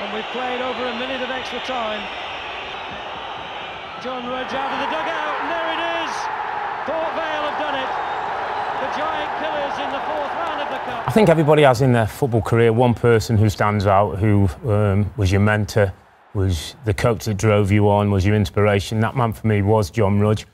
And we've played over a minute of extra time. John Rudge out of the dugout, and there it is! Port Vale have done it. The Giant Killers in the fourth round of the Cup. I think everybody has in their football career one person who stands out, who was your mentor, was the coach that drove you on, was your inspiration. That man for me was John Rudge.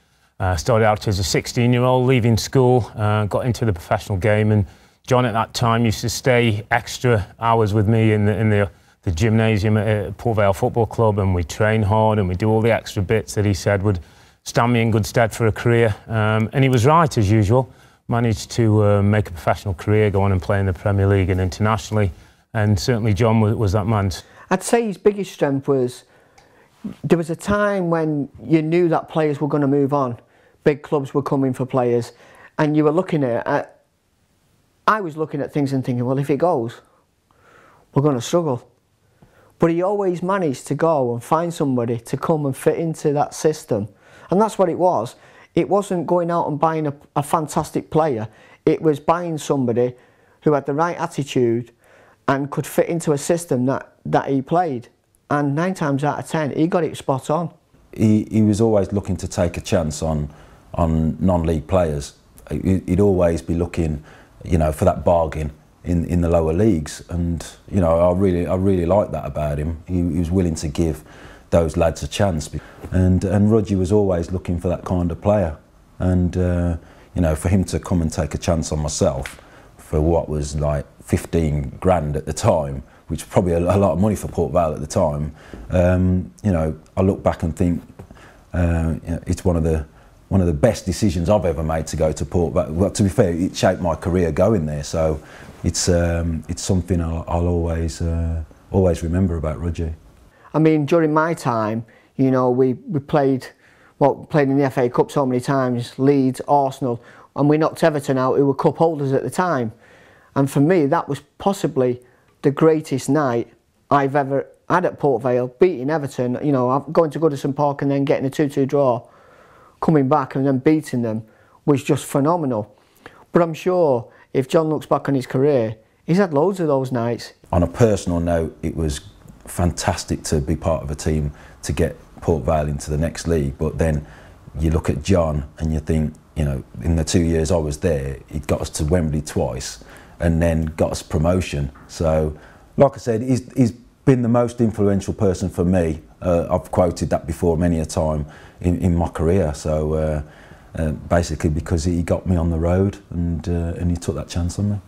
Started out as a 16-year-old, leaving school, got into the professional game, and John at that time used to stay extra hours with me in the gymnasium at Port Vale Football Club, and we train hard and we do all the extra bits that he said would stand me in good stead for a career. And he was right, as usual. Managed to make a professional career, go on and play in the Premier League and internationally, and certainly John was that man. I'd say his biggest strength was there was a time when you knew that players were going to move on. Big clubs were coming for players, and you were looking at I was looking at things and thinking, well, if it goes, we're going to struggle. But he always managed to go and find somebody to come and fit into that system. And that's what it was. It wasn't going out and buying a fantastic player. It was buying somebody who had the right attitude and could fit into a system that he played. And 9 times out of 10, he got it spot on. He was always looking to take a chance on non-league players. He'd always be looking, you know, for that bargain in the lower leagues, and you know, I really liked that about him. He was willing to give those lads a chance, and Rudgy was always looking for that kind of player, and you know, for him to come and take a chance on myself for what was like 15 grand at the time, which was probably a lot of money for Port Vale at the time. You know, I look back and think you know, it's one of the best decisions I've ever made to go to Port Vale. Well, to be fair, it shaped my career going there, so it's something I'll always remember about Rudgy. I mean, during my time, you know, we played in the FA Cup so many times, Leeds, Arsenal, and we knocked Everton out, who were cup holders at the time. And for me, that was possibly the greatest night I've ever had at Port Vale, beating Everton, you know, going to Goodison Park and then getting a 2-2 draw, coming back and then beating them was just phenomenal. But I'm sure if John looks back on his career, he's had loads of those nights. On a personal note, it was fantastic to be part of a team to get Port Vale into the next league, but then you look at John and you think, you know, in the 2 years I was there, he got us to Wembley twice and then got us promotion. So, like I said, he's been the most influential person for me. I've quoted that before many a time in my career. So basically because he got me on the road and he took that chance on me.